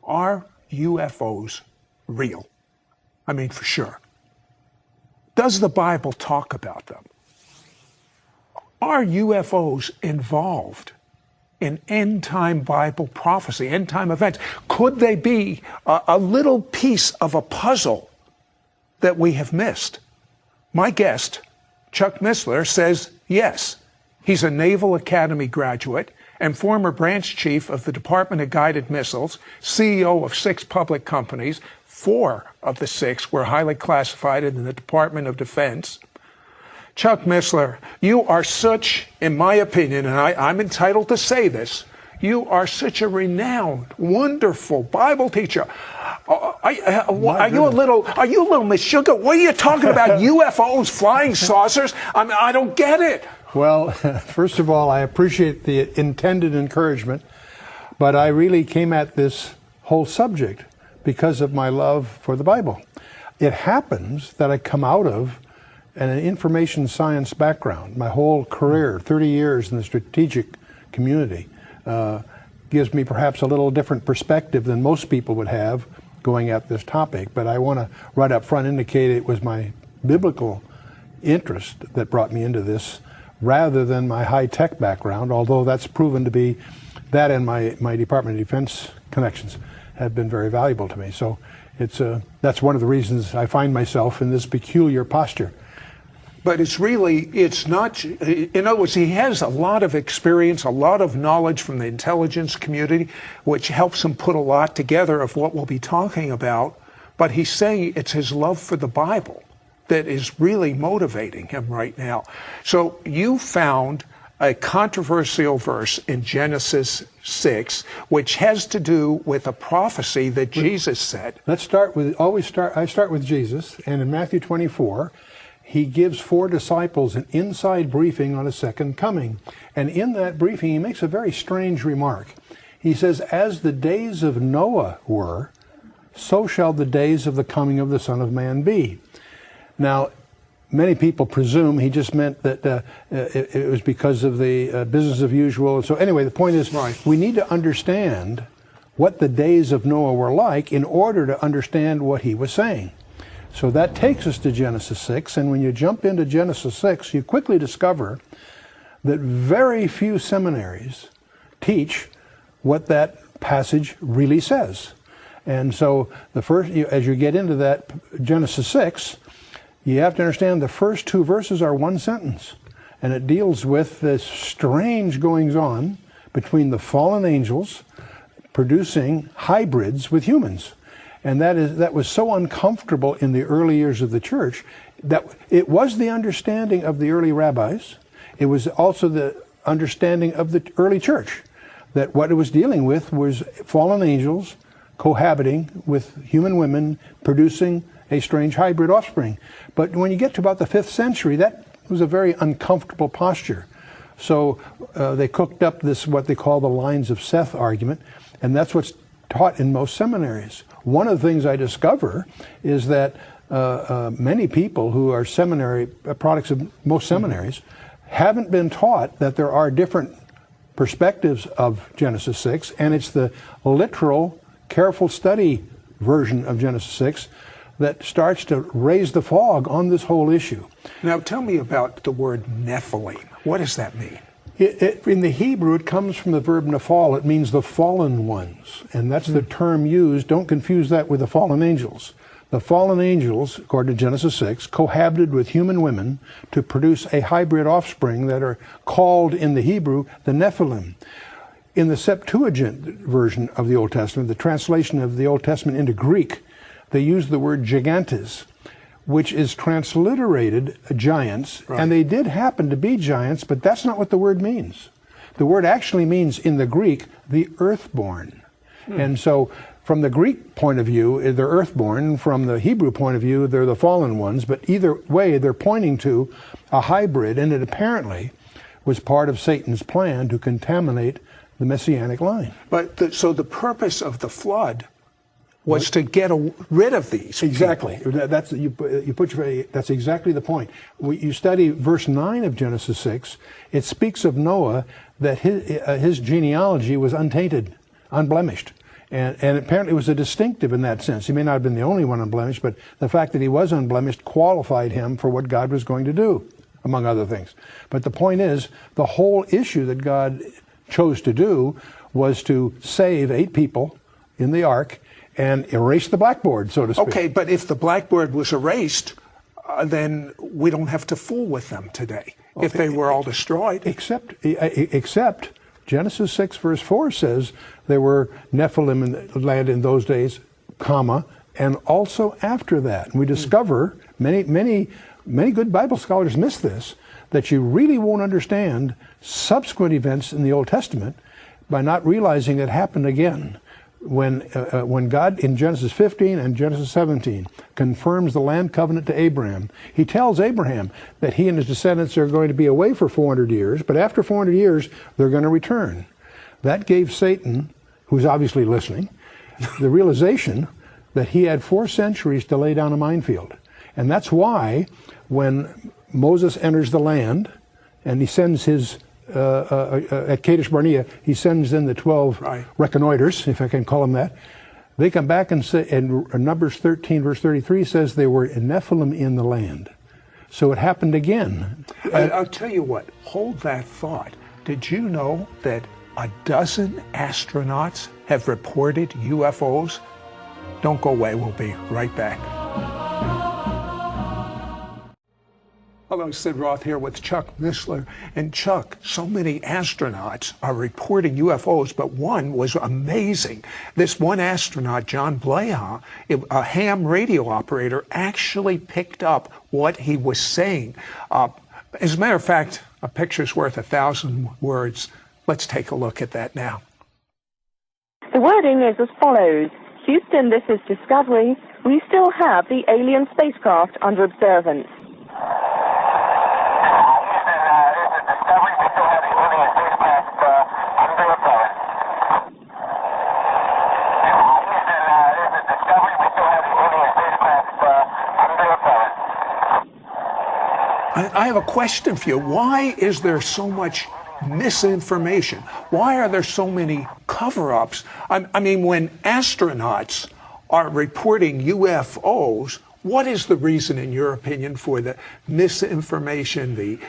are UFOs real? I mean, for sure. Does the Bible talk about them? Are UFOs involved in end-time Bible prophecy, end-time events? Could they be a little piece of a puzzle that we have missed? My guest, Chuck Missler, says yes. He's a Naval Academy graduate and former branch chief of the Department of Guided Missiles, CEO of 6 public companies. 4 of the 6 were highly classified in the Department of Defense. Chuck Missler, you are such, in my opinion, and I'm entitled to say this, you are such a renowned, wonderful Bible teacher. Are you a little Miss Sugar? What are you talking about? UFOs, flying saucers? I mean, I don't get it. Well, first of all, I appreciate the intended encouragement, but I really came at this whole subject because of my love for the Bible. It happens that I come out of an information science background. My whole career, 30 years in the strategic community, gives me perhaps a little different perspective than most people would have going at this topic. But I want to right up front indicate it was my biblical interest that brought me into this rather than my high-tech background, although that's proven to be, that and my Department of Defense connections have been very valuable to me. So that's one of the reasons I find myself in this peculiar posture. But it's not, in other words, he has a lot of experience, a lot of knowledge from the intelligence community, which helps him put a lot together of what we'll be talking about. But he's saying it's his love for the Bible that is really motivating him right now. So you found a controversial verse in Genesis 6, which has to do with a prophecy that Jesus said. Let's start with, I start with Jesus, and in Matthew 24, he gives 4 disciples an inside briefing on a second coming. And in that briefing, he makes a very strange remark. He says, as the days of Noah were, so shall the days of the coming of the Son of Man be. Now, many people presume he just meant that it was because of the business of usual. So anyway, the point is, right, we need to understand what the days of Noah were like in order to understand what he was saying. So that takes us to Genesis 6, and when you jump into Genesis 6, you quickly discover that very few seminaries teach what that passage really says. And so as you get into that Genesis 6, you have to understand the first 2 verses are 1 sentence, and it deals with this strange goings-on between the fallen angels producing hybrids with humans. And that was so uncomfortable in the early years of the church that it was the understanding of the early rabbis. It was also the understanding of the early church that what it was dealing with was fallen angels cohabiting with human women, producing a strange hybrid offspring. But when you get to about the 5th century, that was a very uncomfortable posture. So they cooked up this, what they call the lines of Seth argument, and that's what's taught in most seminaries. One of the things I discover is that many people who are seminary products of most seminaries haven't been taught that there are different perspectives of Genesis 6, and it's the literal, careful study version of Genesis 6 that starts to raise the fog on this whole issue. Now tell me about the word Nephilim. What does that mean? In the Hebrew, it comes from the verb nephal. It means the fallen ones, and that's the term used. Don't confuse that with the fallen angels. The fallen angels, according to Genesis 6, cohabited with human women to produce a hybrid offspring that are called in the Hebrew the Nephilim. In the Septuagint version of the Old Testament, the translation of the Old Testament into Greek, they use the word gigantes, which is transliterated giants, right. And they did happen to be giants, but that's not what the word means. The word actually means, in the Greek, the earthborn. And so, from the Greek point of view, they're earthborn. From the Hebrew point of view, they're the fallen ones. But either way, they're pointing to a hybrid, and it apparently was part of Satan's plan to contaminate the Messianic line. But so the purpose of the flood was to get rid of these. Exactly. People. That's exactly the point. You study verse 9 of Genesis 6. It speaks of Noah that his genealogy was untainted, unblemished. And apparently it was a distinctive in that sense. He may not have been the only one unblemished, but the fact that he was unblemished qualified him for what God was going to do, among other things. But the point is, the whole issue that God chose to do was to save 8 people in the ark and erase the blackboard, so to speak. Okay, but if the blackboard was erased, then we don't have to fool with them today, if they were all destroyed. Except Genesis 6 verse 4 says there were Nephilim in the land in those days, comma, and also after that. And we discover, many good Bible scholars miss this, that you really won't understand subsequent events in the Old Testament by not realizing it happened again. When God in Genesis 15 and Genesis 17 confirms the land covenant to Abraham, he tells Abraham that he and his descendants are going to be away for 400 years, but after 400 years, they're going to return. That gave Satan, who's obviously listening, the realization that he had 4 centuries to lay down a minefield. And that's why when Moses enters the land and he sends his at Kadesh Barnea, he sends in the 12 reconnoiters, if I can call them that. They come back and say, and Numbers 13, verse 33 says they were Nephilim in the land. So it happened again. I'll tell you what, hold that thought. Did you know that 12 astronauts have reported UFOs? Don't go away, we'll be right back. Hello, Sid Roth here with Chuck Missler. And Chuck, so many astronauts are reporting UFOs, but one was amazing. This one astronaut, John Blaha, a ham radio operator, actually picked up what he was saying. As a matter of fact, a picture's worth 1,000 words. Let's take a look at that now. The wording is as follows. Houston, this is Discovery. We still have the alien spacecraft under observance. I have a question for you. Why is there so much misinformation? Why are there so many cover-ups? I mean, when astronauts are reporting UFOs, what is the reason, in your opinion, for the misinformation, the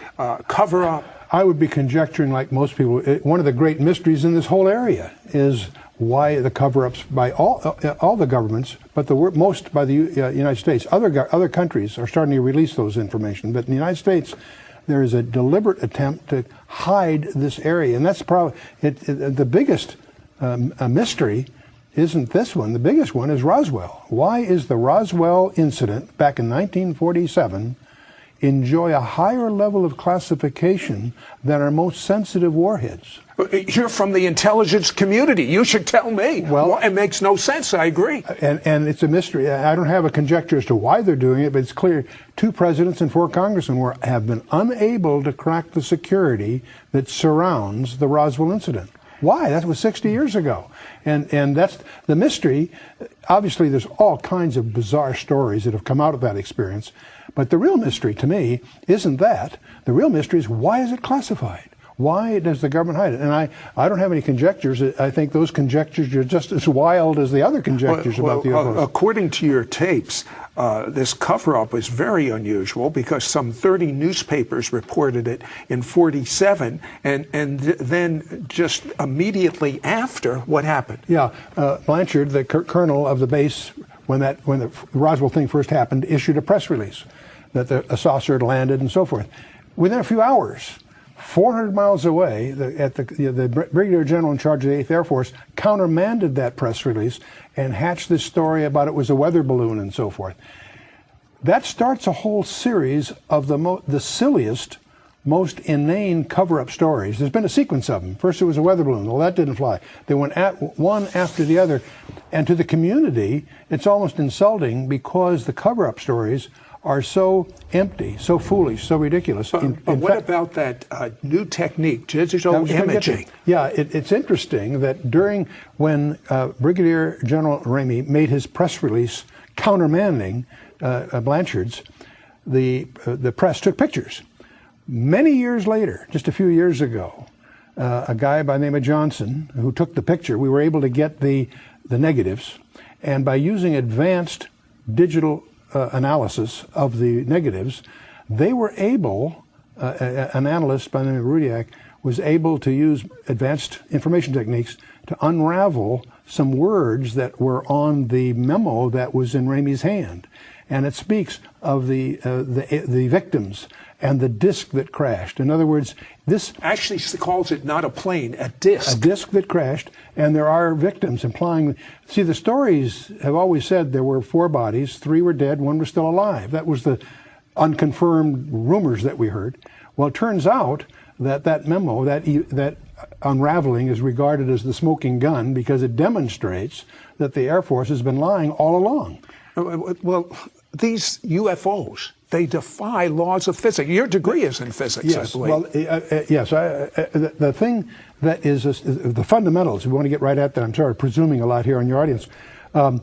cover-up? I would be conjecturing, like most people, one of the great mysteries in this whole area is why the cover-ups by all the governments, but most by the United States. Other countries are starting to release those information, but in the United States, there is a deliberate attempt to hide this area, and that's probably the biggest mystery. Isn't this one? The biggest one is Roswell. Why is the Roswell incident back in 1947 enjoy a higher level of classification than our most sensitive warheads? You're from the intelligence community. You should tell me. Well, it makes no sense. I agree. And it's a mystery. I don't have a conjecture as to why they're doing it, but it's clear 2 presidents and 4 congressmen have been unable to crack the security that surrounds the Roswell incident. Why? That was 60 years ago. And that's the mystery. Obviously, there's all kinds of bizarre stories that have come out of that experience. But the real mystery to me isn't that. The real mystery is, why is it classified? Why does the government hide it? And I don't have any conjectures. I think those conjectures are just as wild as the other conjectures about the UFOs. According to your tapes, this cover-up is very unusual because some 30 newspapers reported it in 47, and then just immediately after, what happened? Yeah, Blanchard, the colonel of the base, when the Roswell thing first happened, issued a press release that a saucer had landed and so forth. Within a few hours, 400 miles away, the Brigadier General in charge of the 8th Air Force countermanded that press release and hatched this story about it was a weather balloon and so forth. That starts a whole series of the silliest, most inane cover-up stories. There's been a sequence of them. First it was a weather balloon. Well, that didn't fly. They went one after the other. And to the community, it's almost insulting because the cover-up stories are so empty, so foolish, so ridiculous. But what about that new technique, digital imaging? Yeah, it's interesting that when Brigadier General Ramey made his press release countermanding Blanchard's, the press took pictures. Many years later, just a few years ago, a guy by the name of Johnson, who took the picture, we were able to get the the negatives, and by using advanced digital analysis of the negatives, they were able, an analyst by the name of Rudiak was able to use advanced information techniques to unravel some words that were on the memo that was in Ramey's hand. And it speaks of the victims and the disc that crashed. In other words, this actually calls it not a plane, a disc. A disc that crashed, and there are victims, implying. See, the stories have always said there were 4 bodies, 3 were dead, 1 was still alive. That was the unconfirmed rumors that we heard. Well, it turns out that that memo, that unraveling, is regarded as the smoking gun because it demonstrates that the Air Force has been lying all along. Well, these UFOs, they defy laws of physics. Your degree is in physics, yes, I believe. Well, yes. The thing that is the fundamentals, we want to get right at that. I'm sorry, presuming a lot here on your audience. The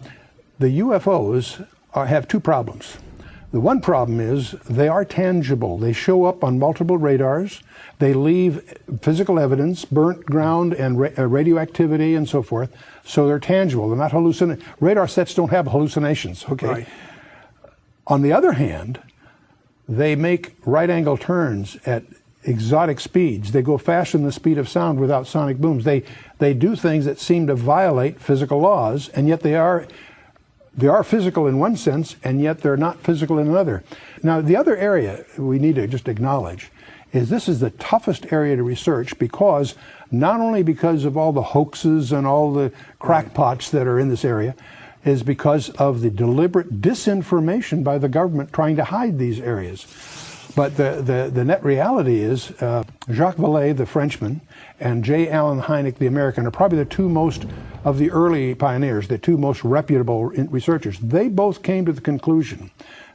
UFOs have 2 problems. The one problem is they are tangible. They show up on multiple radars. They leave physical evidence, burnt ground and radioactivity and so forth. So they're tangible. They're not hallucinations. Radar sets don't have hallucinations. Okay. Right. On the other hand, they make right-angle turns at exotic speeds. They go faster than the speed of sound without sonic booms. They do things that seem to violate physical laws, and yet they are physical in one sense, and yet they're not physical in another. Now, the other area we need to just acknowledge is this is the toughest area to research, because not only because of all the hoaxes and all the crackpots that are in this area, is because of the deliberate disinformation by the government trying to hide these areas. But the net reality is Jacques Vallée, the Frenchman, and J. Allen Hynek, the American, are probably the 2 most of the early pioneers, the 2 most reputable researchers. They both came to the conclusion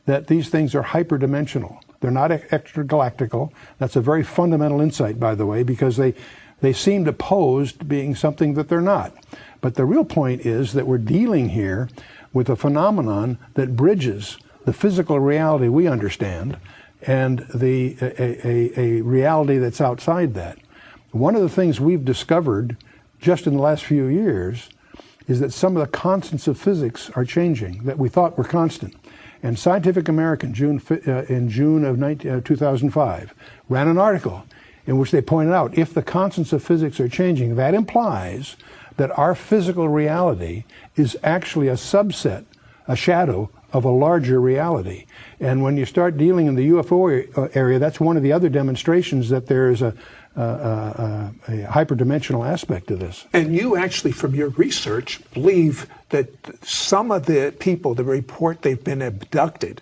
that these things are hyperdimensional. They're not extragalactical. That's a very fundamental insight, by the way, because they seem to pose to being something that they're not. But the real point is that we're dealing here with a phenomenon that bridges the physical reality we understand and a reality that's outside that. One of the things we've discovered just in the last few years is that some of the constants of physics are changing that we thought were constant. And Scientific American, in June of 2005, ran an article in which they pointed out if the constants of physics are changing, that implies that our physical reality is actually a subset, a shadow of a larger reality. And when you start dealing in the UFO area, that's one of the other demonstrations that there is a hyperdimensional aspect to this. And you actually, from your research, believe that some of the people that report they've been abducted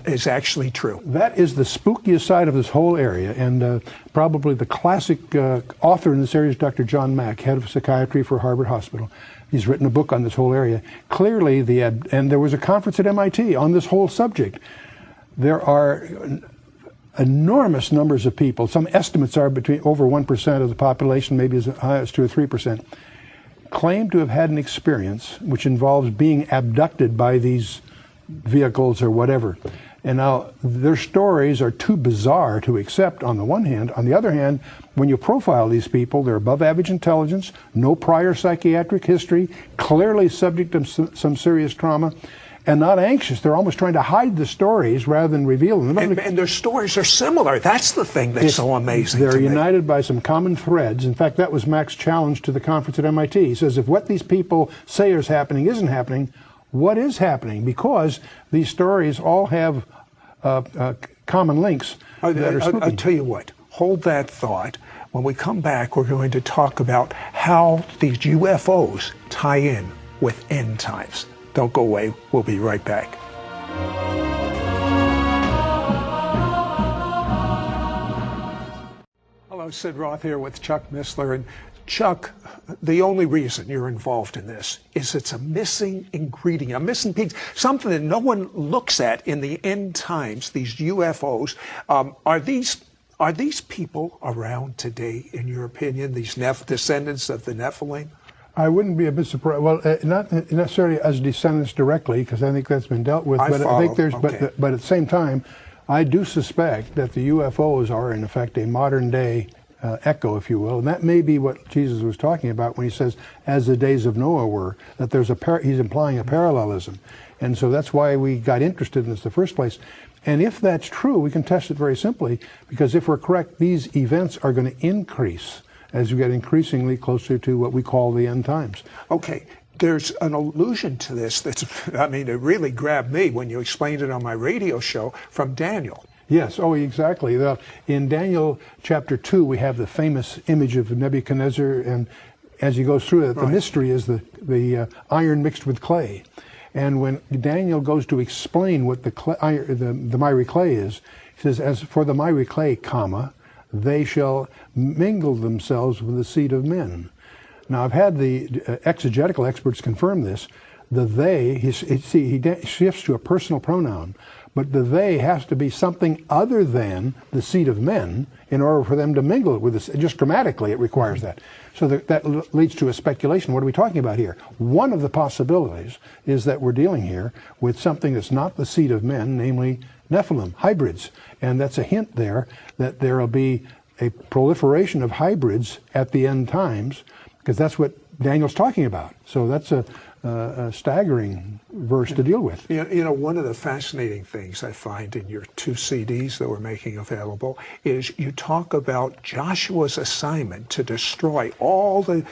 is actually true. That is the spookiest side of this whole area, and probably the classic author in this area is Dr. John Mack, head of psychiatry for Harvard Hospital. He's written a book on this whole area. Clearly, and there was a conference at MIT on this whole subject. There are enormous numbers of people. Some estimates are between over 1% of the population, maybe as high as 2 or 3%, claim to have had an experience which involves being abducted by these vehicles or whatever. And now their stories are too bizarre to accept on the one hand. On the other hand, when you profile these people, they're above average intelligence, no prior psychiatric history, clearly subject to some serious trauma, and not anxious. They're almost trying to hide the stories rather than reveal them. And their stories are similar. That's the thing that's so amazing. They're united by some common threads. In fact, that was Mack's challenge to the conference at MIT. He says, if what these people say is happening isn't happening, what is happening? Because these stories all have common links that are spooky. I'll tell you what, hold that thought. When we come back, we're going to talk about how these UFOs tie in with end times. Don't go away. We'll be right back. Hello, Sid Roth here with Chuck Missler. And Chuck, the only reason you're involved in this is it's a missing ingredient, a missing piece, something that no one looks at in the end times, these UFOs. Are these people around today, in your opinion, these descendants of the Nephilim? I wouldn't be a bit surprised. Well, not necessarily as descendants directly, because I think that's been dealt with. But I think there's, okay. But at the same time, I do suspect that the UFOs are in effect a modern day echo, if you will, and that may be what Jesus was talking about when he says, as the days of Noah were, that there's he's implying a parallelism. And so that's why we got interested in this in the first place. And if that's true, we can test it very simply, because if we're correct, these events are going to increase as we get increasingly closer to what we call the end times. Okay. There's an allusion to this that's, I mean, it really grabbed me when you explained it on my radio show from Daniel. Yes, oh, exactly. In Daniel chapter 2, we have the famous image of Nebuchadnezzar, and as he goes through it, the mystery is the iron mixed with clay. And when Daniel goes to explain what the miry clay is, he says, as for the miry clay, comma, they shall mingle themselves with the seed of men. Now, I've had the exegetical experts confirm this. The they, he shifts to a personal pronoun, but the they has to be something other than the seed of men in order for them to mingle it with us. Just grammatically, it requires that. So that leads to a speculation. What are we talking about here? One of the possibilities is that we're dealing here with something that's not the seed of men, namely Nephilim, hybrids. And that's a hint there that there will be a proliferation of hybrids at the end times, because that's what Daniel's talking about. So that's a staggering verse to deal with. You know, one of the fascinating things I find in your 2 CDs that we're making available is you talk about Joshua's assignment to destroy all the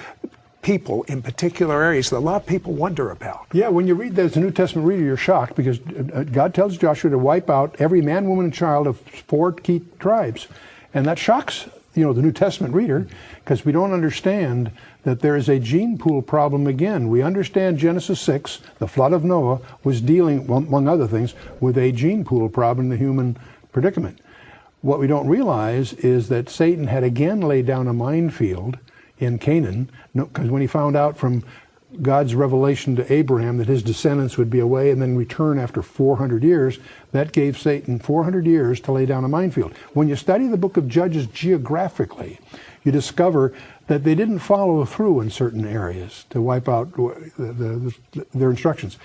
people in particular areas that a lot of people wonder about. Yeah, when you read that as a New Testament reader, you're shocked, because God tells Joshua to wipe out every man, woman, and child of 4 key tribes. And that shocks, the New Testament reader, because we don't understand that there is a gene pool problem again. We understand Genesis 6, the flood of Noah, was dealing, among other things, with a gene pool problem in the human predicament. What we don't realize is that Satan had again laid down a minefield in Canaan, because when he found out from God's revelation to Abraham that his descendants would be away and then return after 400 years, that gave Satan 400 years to lay down a minefield. When you study the book of Judges geographically, you discover that they didn't follow through in certain areas to wipe out their instructions.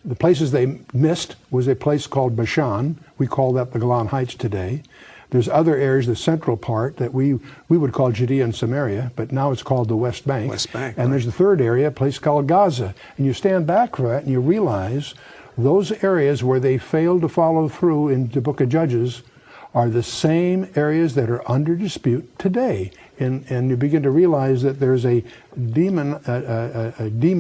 The places they missed was a place called Bashan. We call that the Golan Heights today. There's other areas, the central part, that we would call Judea and Samaria, but now it's called the West Bank. And there's the third area, a place called Gaza. And you stand back from that and you realize those areas where they failed to follow through in the book of Judges are the same areas that are under dispute today. And you begin to realize that there's a demon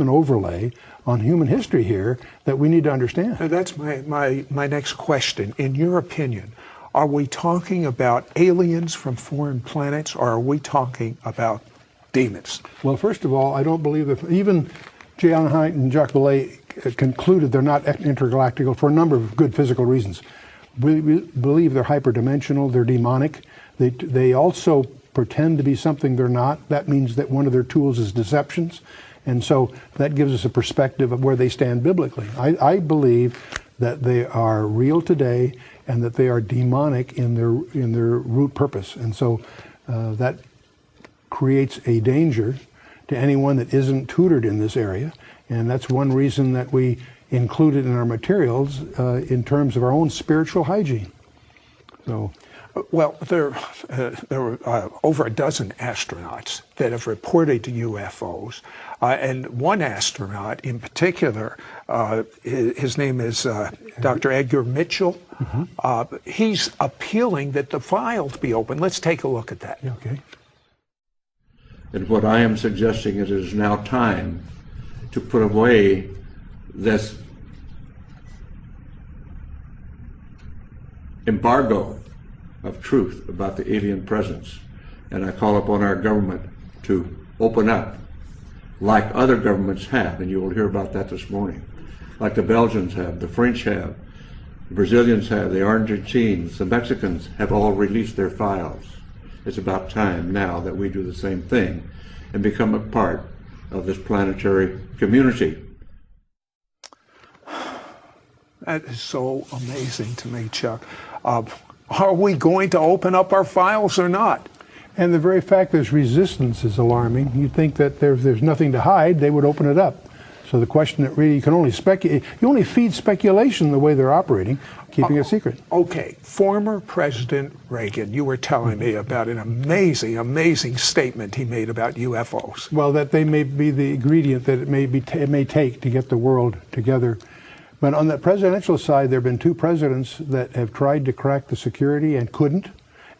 overlay on human history here that we need to understand. Now that's my next question. In your opinion, are we talking about aliens from foreign planets, or are we talking about demons? Well, first of all, I don't believe that even J. Allen Hyde and Jacques Vallée concluded they're not intergalactical for a number of good physical reasons. We believe they're hyperdimensional, they're demonic. They also pretend to be something they're not. That means that one of their tools is deceptions. And so that gives us a perspective of where they stand biblically. I believe that they are real today and that they are demonic in their root purpose. And so that creates a danger to anyone that isn't tutored in this area. And that's one reason that we include it in our materials in terms of our own spiritual hygiene. So, well, there were over a dozen astronauts that have reported to UFOs, and one astronaut in particular, his name is Dr. Edgar Mitchell. Mm-hmm. He's appealing that the files be open. Let's take a look at that. Okay. And what I am suggesting, it is now time to put away this embargo of truth about the alien presence. And I call upon our government to open up like other governments have, and you will hear about that this morning. Like the Belgians have, the French have, the Brazilians have, the Argentines, the Mexicans have all released their files. It's about time now that we do the same thing and become a part of this planetary community. That is so amazing to me, Chuck. Are we going to open up our files or not? And the very fact there's resistance is alarming. You'd think that there's nothing to hide, they would open it up. So the question that really, you can only speculate, you only feed speculation the way they're operating, keeping it secret. Okay, former President Reagan, you were telling me about an amazing, amazing statement he made about UFOs. Well, that they may be the ingredient that it may take to get the world together. But on the presidential side, there have been 2 presidents that have tried to crack the security and couldn't,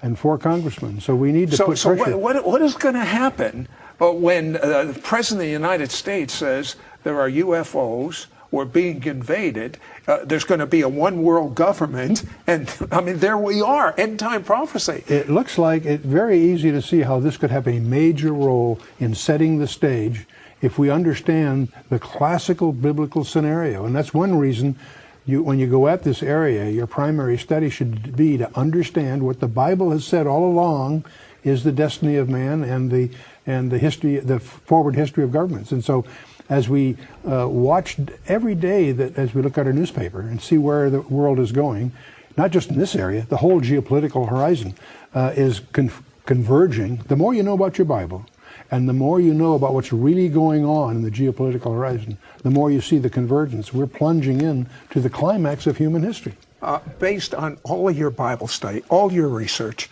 and 4 congressmen. So we need to put pressure. So what is going to happen when the President of the United States says there are UFOs, we're being invaded, there's going to be a one world government, and I mean, there we are, end time prophecy. It looks like it's very easy to see how this could have a major role in setting the stage if we understand the classical biblical scenario. And that's one reason when you go at this area, your primary study should be to understand what the Bible has said all along is the destiny of man and the history, the forward history of governments. And so as we watch every day, that as we look at our newspaper and see where the world is going, not just in this area, the whole geopolitical horizon is converging. The more you know about your Bible, and the more you know about what's really going on in the geopolitical horizon, the more you see the convergence. We're plunging in to the climax of human history. Based on all of your Bible study, all your research,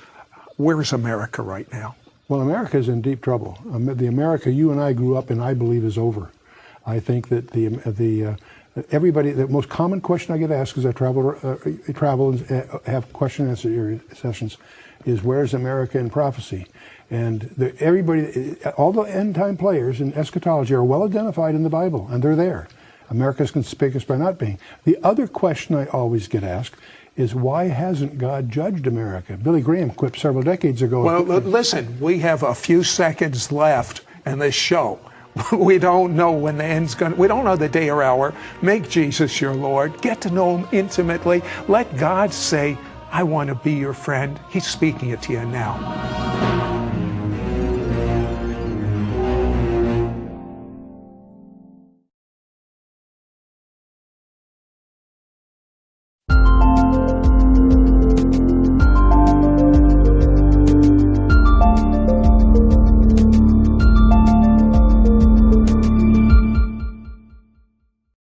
where is America right now? Well, America is in deep trouble. The America you and I grew up in, I believe, is over. I think that the most common question I get asked as I travel and have question and answer sessions is, where's America in prophecy? And all the end time players in eschatology are well identified in the Bible, and they're there. America's conspicuous by not being. The other question I always get asked is, why hasn't God judged America? Billy Graham quipped several decades ago. Well, listen, we have a few seconds left in this show. We don't know when the end's going. We don't know the day or hour. Make Jesus your Lord. Get to know him intimately. Let God say, I want to be your friend. He's speaking it to you now.